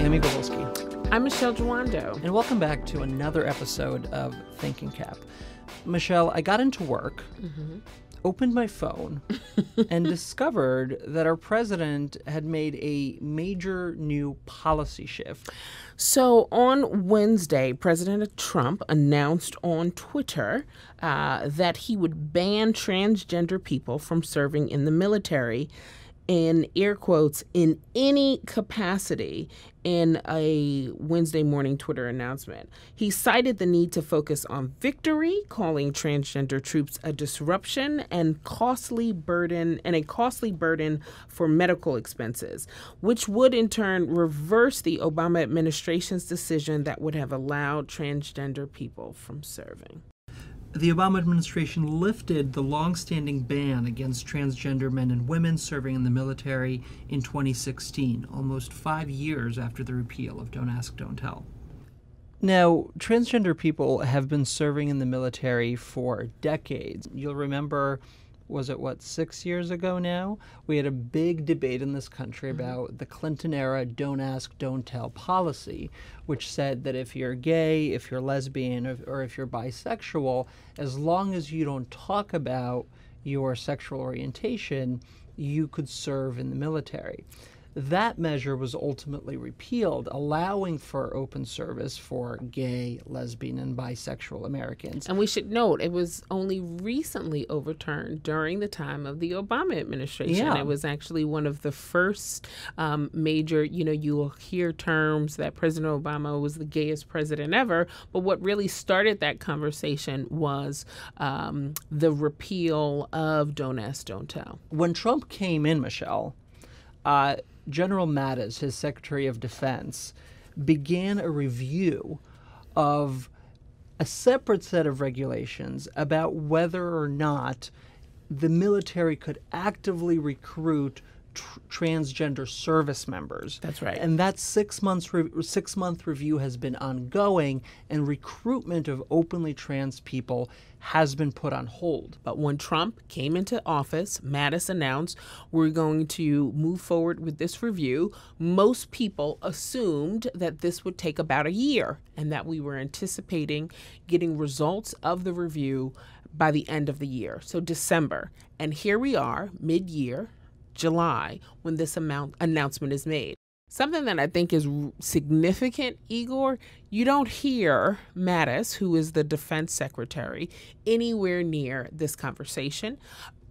Amy Gawilski. I'm Michelle Jawando. And welcome back to another episode of Thinking Cap. Michelle, I got into work, opened my phone, and discovered that our president had made a major new policy shift. So on Wednesday, President Trump announced on Twitter that he would ban transgender people from serving in the military, in air quotes, in any capacity, in a Wednesday morning Twitter announcement. He cited the need to focus on victory, calling transgender troops a disruption and a costly burden for medical expenses, which would in turn reverse the Obama administration's decision that would have allowed transgender people from serving. The Obama administration lifted the long-standing ban against transgender men and women serving in the military in 2016, almost 5 years after the repeal of Don't Ask, Don't Tell. Now, transgender people have been serving in the military for decades. You'll remember, 6 years ago now? We had a big debate in this country about the Clinton-era Don't Ask, Don't Tell policy, which said that if you're gay, if you're lesbian, or if you're bisexual, as long as you don't talk about your sexual orientation, you could serve in the military. That measure was ultimately repealed, allowing for open service for gay, lesbian, and bisexual Americans. And we should note, it was only recently overturned during the time of the Obama administration. Yeah. It was actually one of the first major, you will hear terms that President Obama was the gayest president ever, but what really started that conversation was the repeal of Don't Ask, Don't Tell. When Trump came in, Michelle, General Mattis, his Secretary of Defense, began a review of a separate set of regulations about whether or not the military could actively recruit transgender service members. That's right. And that 6 month review has been ongoing, and recruitment of openly trans people has been put on hold. But when Trump came into office, Mattis announced we're going to move forward with this review. Most people assumed that this would take about a year and that we were anticipating getting results of the review by the end of the year, so December. And here we are, mid-year, July, when this announcement is made. Something that I think is significant, Igor, you don't hear Mattis, who is the defense secretary, anywhere near this conversation.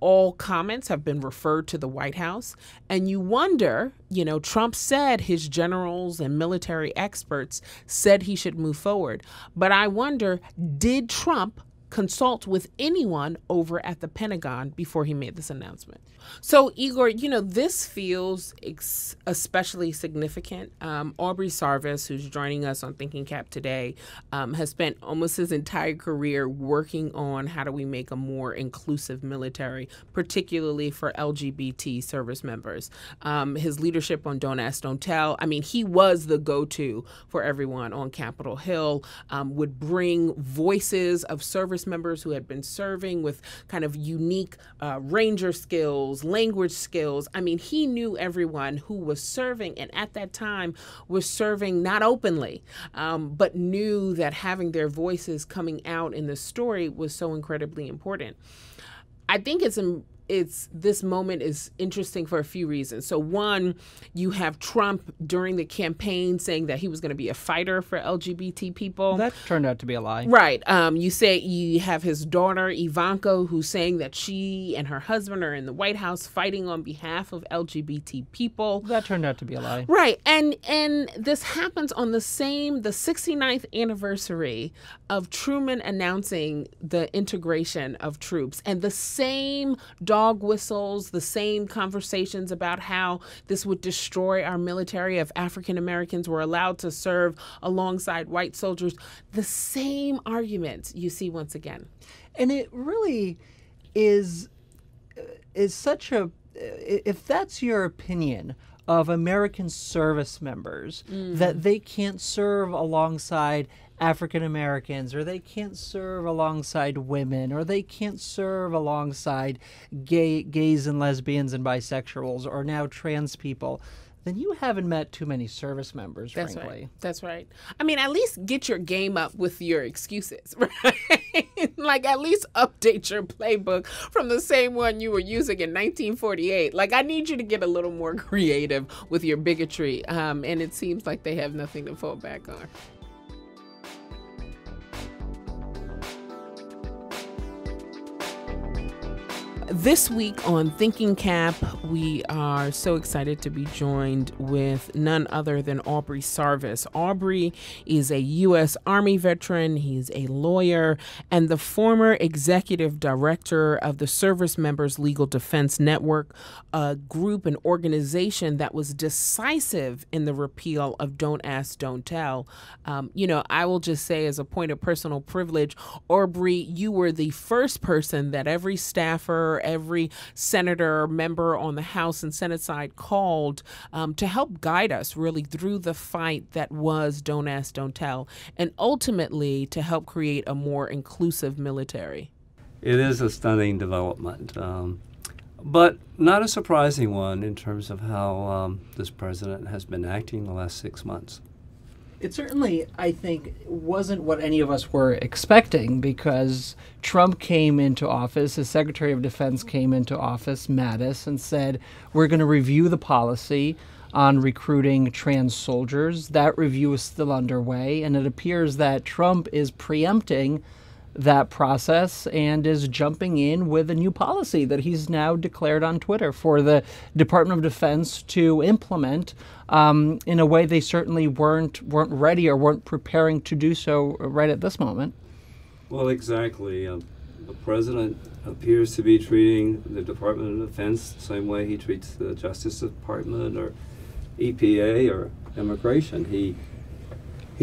All comments have been referred to the White House. And you wonder, Trump said his generals and military experts said he should move forward. But I wonder, did Trump consult with anyone over at the Pentagon before he made this announcement? So, Igor, this feels especially significant. Aubrey Sarvis, who's joining us on Thinking Cap today, has spent almost his entire career working on how do we make a more inclusive military, particularly for LGBT service members. His leadership on Don't Ask, Don't Tell, he was the go-to for everyone on Capitol Hill, would bring voices of service members who had been serving with kind of unique ranger skills, language skills. He knew everyone who was serving, and at that time was serving not openly, but knew that having their voices coming out in the story was so incredibly important. I think this moment is interesting for a few reasons. So one, you have Trump during the campaign saying that he was going to be a fighter for LGBT people. That turned out to be a lie. Right. You have his daughter, Ivanka, who's saying that she and her husband are in the White House fighting on behalf of LGBT people. That turned out to be a lie. Right. And this happens on the 69th anniversary of Truman announcing the integration of troops, and the same dog whistles, the same conversations about how this would destroy our military if African Americans were allowed to serve alongside white soldiers. The same arguments you see once again. And it really is such a, if that's your opinion of American service members, that they can't serve alongside African Americans, or they can't serve alongside women, or they can't serve alongside gays and lesbians and bisexuals, or now trans people, then you haven't met too many service members, That's frankly. right. That's right. I mean, at least get your game up with your excuses, right? Like, at least update your playbook from the same one you were using in 1948. Like, I need you to get a little more creative with your bigotry. And it seems like they have nothing to fall back on. This week on Thinking Cap, we are so excited to be joined with none other than Aubrey Sarvis. Aubrey is a U.S. Army veteran. He's a lawyer and the former executive director of the Service Members Legal Defense Network, a group, an organization that was decisive in the repeal of Don't Ask, Don't Tell. I will just say, as a point of personal privilege, Aubrey, you were the first person that every staffer, every senator, member on the House and Senate side called to help guide us really through the fight that was Don't Ask, Don't Tell, and ultimately to help create a more inclusive military. It is a stunning development, but not a surprising one in terms of how this president has been acting the last 6 months. It certainly, I think, wasn't what any of us were expecting, because Trump came into office, his Secretary of Defense came into office, Mattis, and said, we're going to review the policy on recruiting trans soldiers. That review is still underway, and it appears that Trump is preempting that process and is jumping in with a new policy that he's now declared on Twitter for the Department of Defense to implement in a way they certainly weren't ready or weren't preparing to do so right at this moment. Well, exactly. The president appears to be treating the Department of Defense the same way he treats the Justice Department or EPA or immigration. He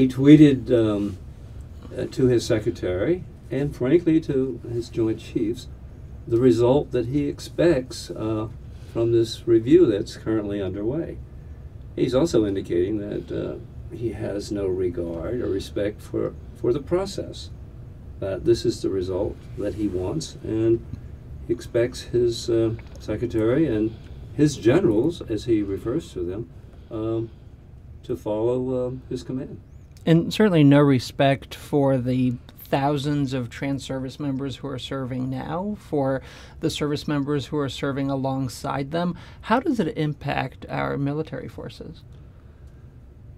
tweeted to his secretary and frankly to his Joint Chiefs the result that he expects from this review that's currently underway. He's also indicating that he has no regard or respect for the process. This is the result that he wants, and he expects his secretary and his generals, as he refers to them, to follow his command. And certainly no respect for the thousands of trans service members who are serving now, for the service members who are serving alongside them. How does it impact our military forces?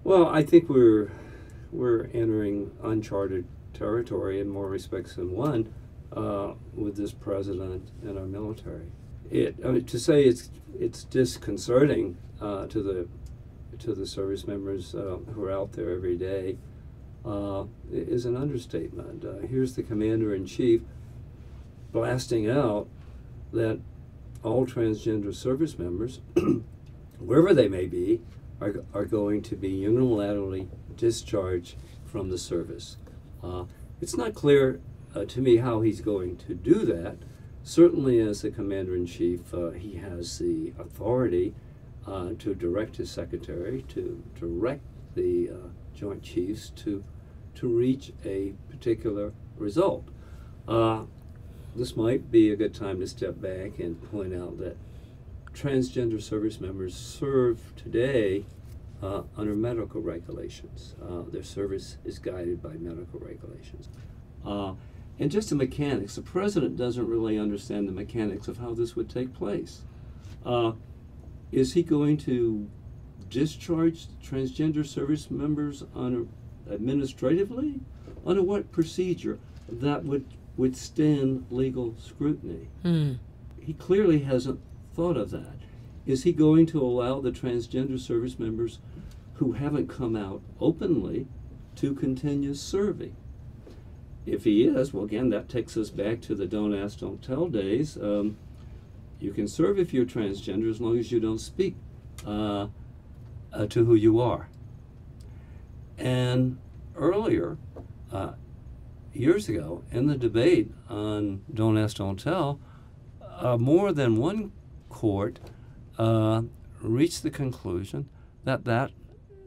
Well, I think we're entering uncharted territory in more respects than one with this president and our military. To say it's disconcerting to the service members who are out there every day is an understatement. Here's the commander-in-chief blasting out that all transgender service members, wherever they may be, are going to be unilaterally discharged from the service. It's not clear to me how he's going to do that. Certainly as the commander-in-chief, he has the authority to direct his secretary, to direct the Joint Chiefs to reach a particular result. This might be a good time to step back and point out that transgender service members serve today under medical regulations. Their service is guided by medical regulations. And just the mechanics, the president doesn't really understand the mechanics of how this would take place. Is he going to discharge transgender service members administratively? Under what procedure that would withstand legal scrutiny? He clearly hasn't thought of that. Is he going to allow the transgender service members who haven't come out openly to continue serving? If he is, well, again, that takes us back to the Don't Ask, Don't Tell days. You can serve if you're transgender as long as you don't speak to who you are. And earlier, years ago, in the debate on Don't Ask, Don't Tell, more than one court reached the conclusion that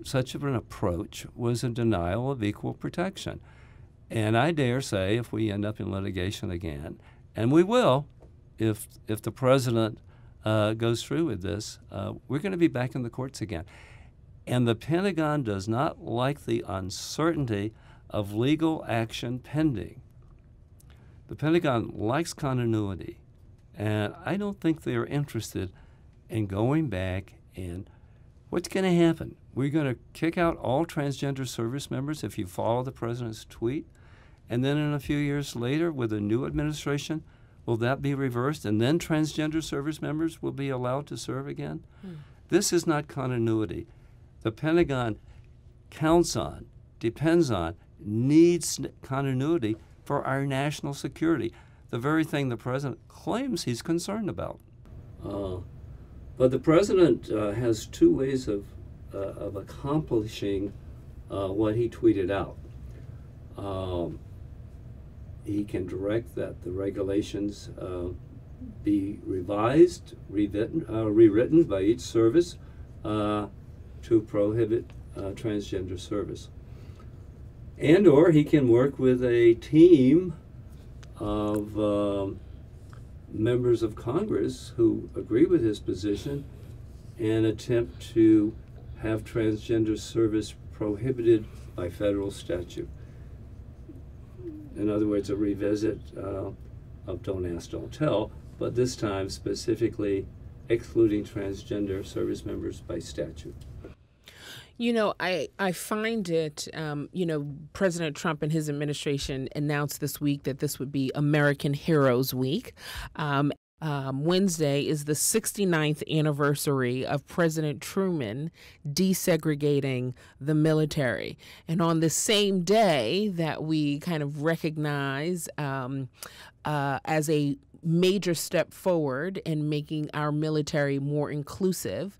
such of an approach was a denial of equal protection. And I dare say, if we end up in litigation again, and we will, if the president goes through with this, we're going to be back in the courts again. And the Pentagon does not like the uncertainty of legal action pending. The Pentagon likes continuity, and I don't think they're interested in going back and what's going to happen? We're going to kick out all transgender service members if you follow the president's tweet, and then in a few years later with a new administration, will that be reversed, and then transgender service members will be allowed to serve again? This is not continuity. The Pentagon counts on, depends on, needs continuity for our national security, the very thing the president claims he's concerned about. But the president has two ways of accomplishing what he tweeted out. He can direct that the regulations be revised, rewritten by each service to prohibit transgender service. And or he can work with a team of members of Congress who agree with his position and attempt to have transgender service prohibited by federal statute. In other words, a revisit of Don't Ask, Don't Tell, but this time specifically excluding transgender service members by statute. You know, I find it, President Trump and his administration announced this week that this would be American Heroes Week. Wednesday is the 69th anniversary of President Truman desegregating the military. And on the same day that we kind of recognize as a major step forward in making our military more inclusive,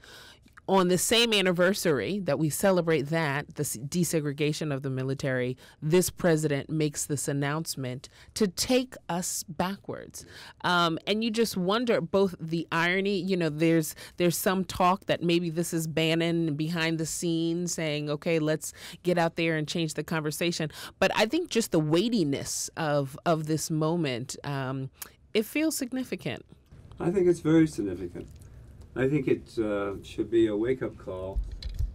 on the same anniversary that we celebrate that, the desegregation of the military, this president makes this announcement to take us backwards. And you just wonder both the irony, there's some talk that maybe this is Bannon behind the scenes saying, okay, let's get out there and change the conversation. But I think just the weightiness of this moment, it feels significant. I think it's very significant. I think it should be a wake-up call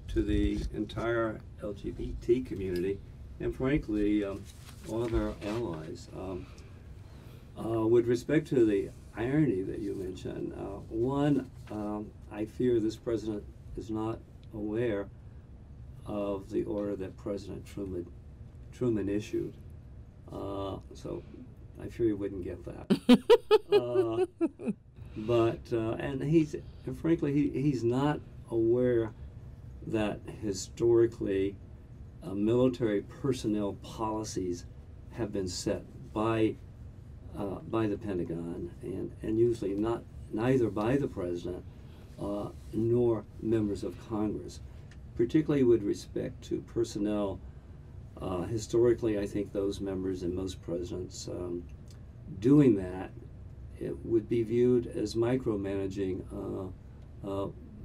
to the entire LGBT community and, frankly, all of our allies. With respect to the irony that you mentioned, one, I fear this president is not aware of the order that President Truman issued. So I fear he wouldn't get that. And frankly, he's not aware that historically military personnel policies have been set by the Pentagon and usually neither by the president nor members of Congress, particularly with respect to personnel. Historically, I think those members and most presidents doing that, it would be viewed as micromanaging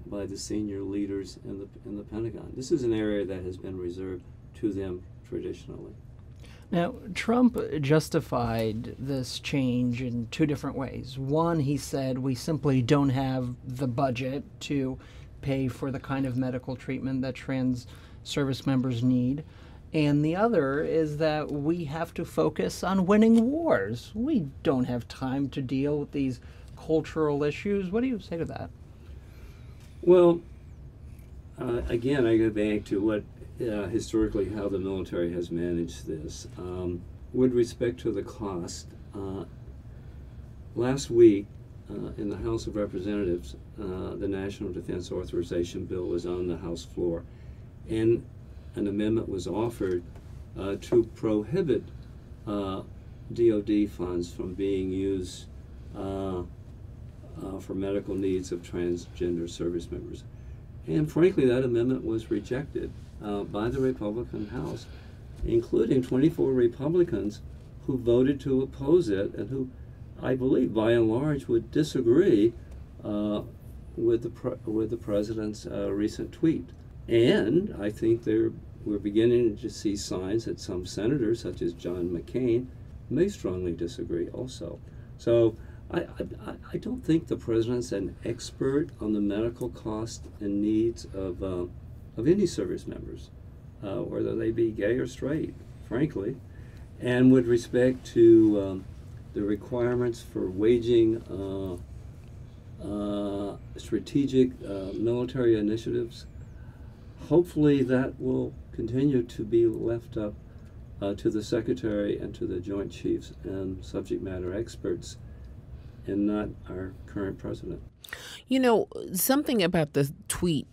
by the senior leaders in the Pentagon. This is an area that has been reserved to them traditionally. Now, Trump justified this change in two different ways. One, he said we simply don't have the budget to pay for the kind of medical treatment that trans service members need. And the other is that we have to focus on winning wars. We don't have time to deal with these cultural issues. What do you say to that? Well, again, I go back to what historically how the military has managed this. With respect to the cost, last week in the House of Representatives, the National Defense Authorization Bill was on the House floor, and an amendment was offered to prohibit DoD funds from being used for medical needs of transgender service members. And frankly, that amendment was rejected by the Republican House, including 24 Republicans who voted to oppose it and who, I believe, by and large, would disagree with the president's recent tweet. And I think we're beginning to see signs that some senators, such as John McCain, may strongly disagree also. So I don't think the president's an expert on the medical cost and needs of any service members, whether they be gay or straight, frankly. And with respect to the requirements for waging strategic military initiatives, hopefully that will continue to be left up to the Secretary and to the Joint Chiefs and subject matter experts, and not our current president. You know, something about the tweet,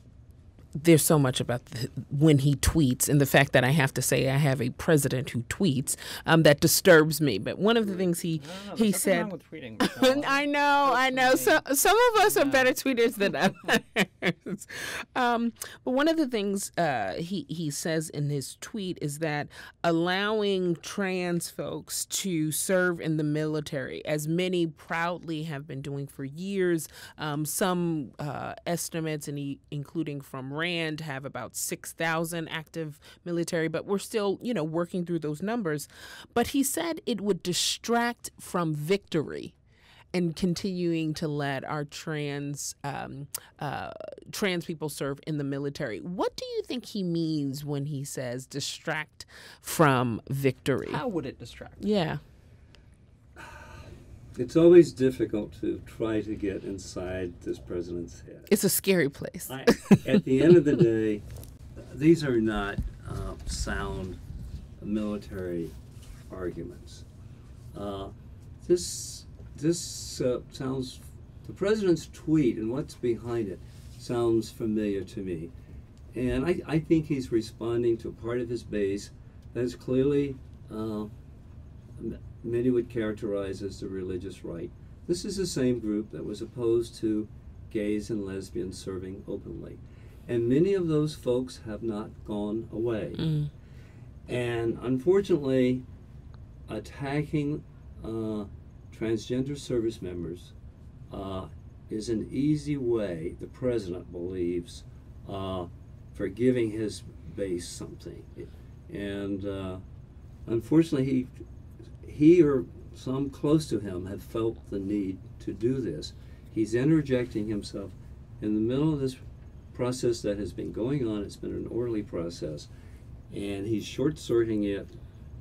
there's so much about when he tweets and the fact that I have to say I have a president who tweets that disturbs me. But one of the things he said, wrong with tweeting, Michelle. I know. So, some of us are better tweeters than others. But one of the things he says in his tweet is that allowing trans folks to serve in the military, as many proudly have been doing for years, some estimates, and including from RAND, have about 6,000 active military, but we're still, working through those numbers. But he said it would distract from victory and continuing to let our trans people serve in the military. What do you think he means when he says distract from victory? How would it distract? Yeah. It's always difficult to try to get inside this president's head. It's a scary place. At the end of the day, these are not sound military arguments. This sounds, the president's tweet and what's behind it sounds familiar to me. And I think he's responding to a part of his base that is clearly many would characterize as the religious right. This is the same group that was opposed to gays and lesbians serving openly. And many of those folks have not gone away. Mm. And unfortunately, attacking transgender service members is an easy way, the president believes, for giving his base something. And unfortunately, he or some close to him have felt the need to do this. He's interjecting himself in the middle of this process that has been going on. It's been an orderly process, and he's short-circuiting it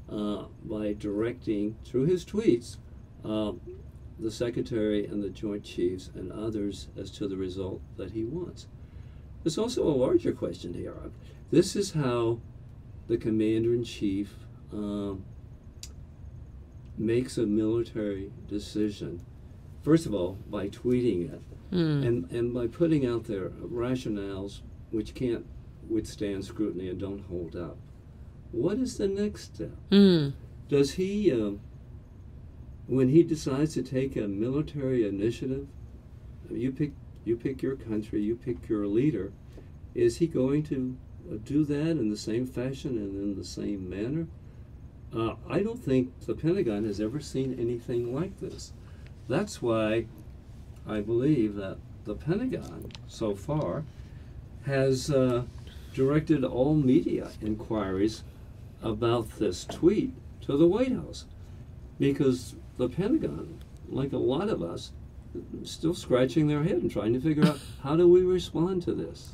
by directing, through his tweets, the Secretary and the Joint Chiefs and others as to the result that he wants. There's also a larger question here. This is how the Commander-in-Chief makes a military decision, first of all, by tweeting it, and by putting out their rationales which can't withstand scrutiny and don't hold up. What is the next step? Does he, when he decides to take a military initiative, you pick your country, you pick your leader, is he going to do that in the same fashion and in the same manner? I don't think the Pentagon has ever seen anything like this. That's why I believe that the Pentagon, so far, has directed all media inquiries about this tweet to the White House. Because the Pentagon, like a lot of us, is still scratching their head and trying to figure out how do we respond to this.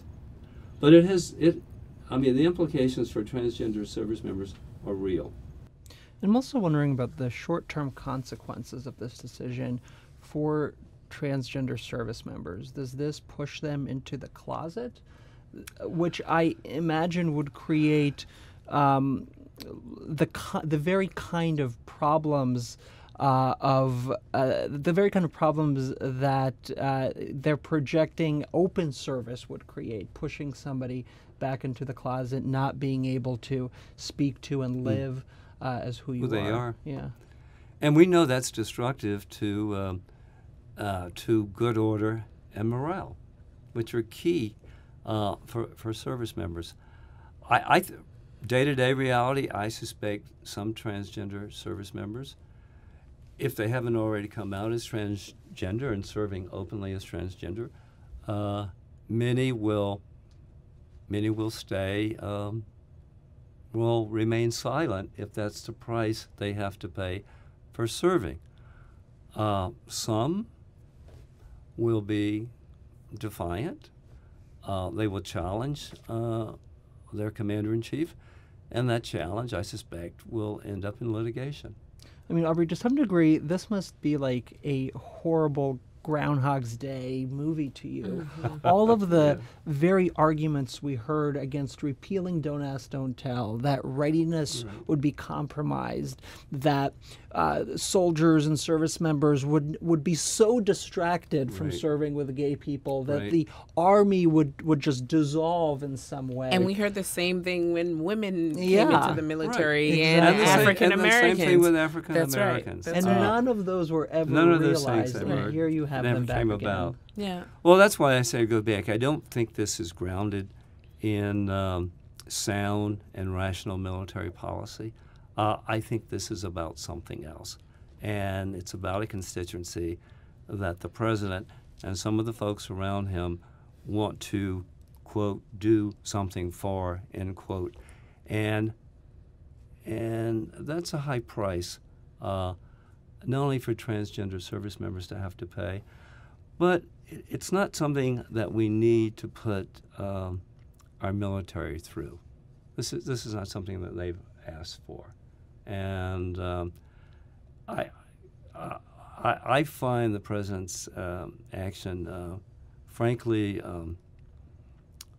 But the implications for transgender service members are real. I'm also wondering about the short-term consequences of this decision for transgender service members. Does this push them into the closet, which I imagine would create the very kind of problems that they're projecting open service would create, pushing somebody back into the closet, not being able to speak to and live as who you are. They are. Yeah. And we know that's destructive to good order and morale, which are key for service members. Day-to-day reality, I suspect some transgender service members, if they haven't already come out as transgender and serving openly as transgender, many will stay, will remain silent if that's the price they have to pay for serving. Some will be defiant. They will challenge their commander-in-chief, and that challenge, I suspect, will end up in litigation. I mean, Aubrey, to some degree, this must be like a horrible Groundhog's Day movie to you. All of the very arguments we heard against repealing Don't Ask, Don't Tell, that readiness would be compromised, that soldiers and service members would be so distracted from serving with gay people that the army would just dissolve in some way. And we heard the same thing when women came into the military and Exactly. African Americans. And the same thing with African That's right. Americans. That's And right. none of those were ever None of those realized. things And ever here you have them back came again. about. Yeah. Well, that's why I say go back. I don't think this is grounded in sound and rational military policy. I think this is about something else. And it's about a constituency that the president and some of the folks around him want to, quote, do something for, end quote. And that's a high price, not only for transgender service members to have to pay, but it's not something that we need to put our military through. This is not something that they've asked for. And I find the president's action, frankly,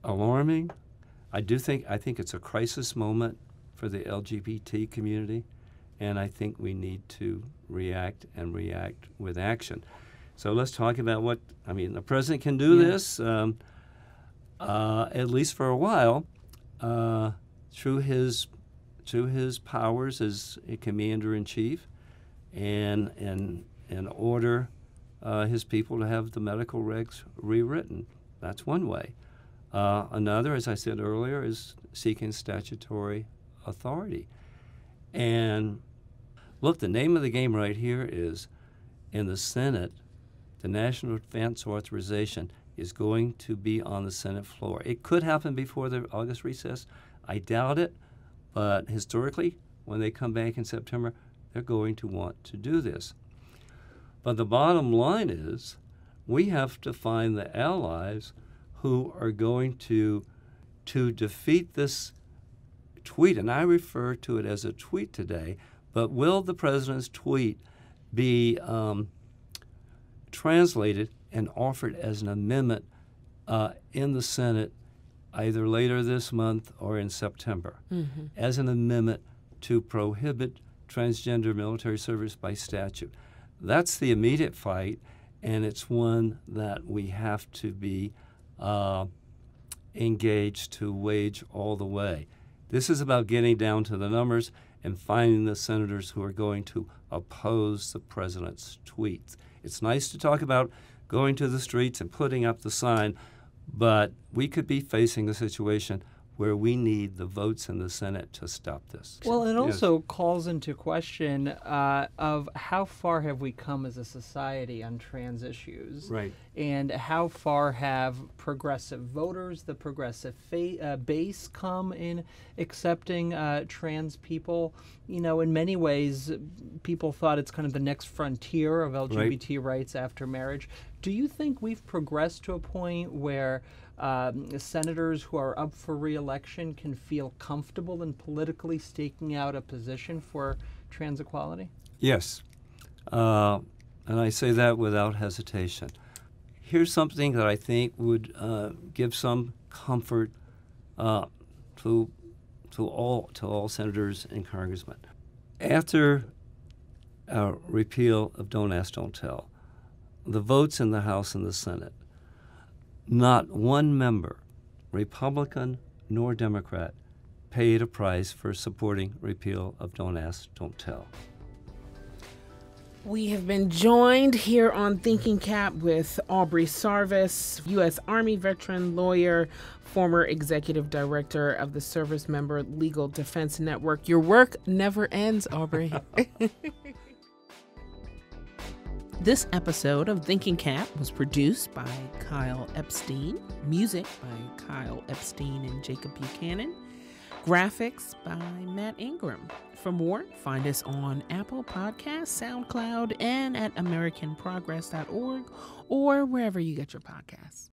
alarming. I think it's a crisis moment for the LGBT community, and I think we need to react with action. So let's talk about the president can do this, at least for a while, through his powers as a commander-in-chief, and order his people to have the medical regs rewritten. That's one way. Another, as I said earlier, is seeking statutory authority. And look, the name of the game right here is, in the Senate, the National Defense Authorization is going to be on the Senate floor. It could happen before the August recess. I doubt it, but historically, when they come back in September, they're going to want to do this. But the bottom line is, we have to find the allies who are going to defeat this tweet, and I refer to it as a tweet today, but will the president's tweet be translated and offered as an amendment in the Senate either later this month or in September, as an amendment to prohibit transgender military service by statute? That's the immediate fight, and it's one that we have to be engaged to wage all the way. This is about getting down to the numbers and finding the senators who are going to oppose the president's tweets. It's nice to talk about going to the streets and putting up the sign, but we could be facing a situation where we need the votes in the Senate to stop this. Well, it also calls into question of how far have we come as a society on trans issues, right? And how far have progressive voters, the progressive base, come in accepting trans people? You know, in many ways, people thought it's kind of the next frontier of LGBT rights after marriage. Do you think we've progressed to a point where senators who are up for re-election can feel comfortable in politically staking out a position for trans equality? Yes, and I say that without hesitation. Here's something that I think would give some comfort to all senators and congressmen. After repeal of Don't Ask, Don't Tell, the votes in the House and the Senate, not one member, Republican nor Democrat, paid a price for supporting repeal of Don't Ask, Don't Tell. We have been joined here on Thinking Cap with Aubrey Sarvis, U.S. Army veteran, lawyer, former executive director of the Service Member Legal Defense Network. Your work never ends, Aubrey. This episode of Thinking Cap was produced by Kyle Epstein, music by Kyle Epstein and Jacob Buchanan. Graphics by Matt Ingram. For more, find us on Apple Podcasts, SoundCloud, and at AmericanProgress.org or wherever you get your podcasts.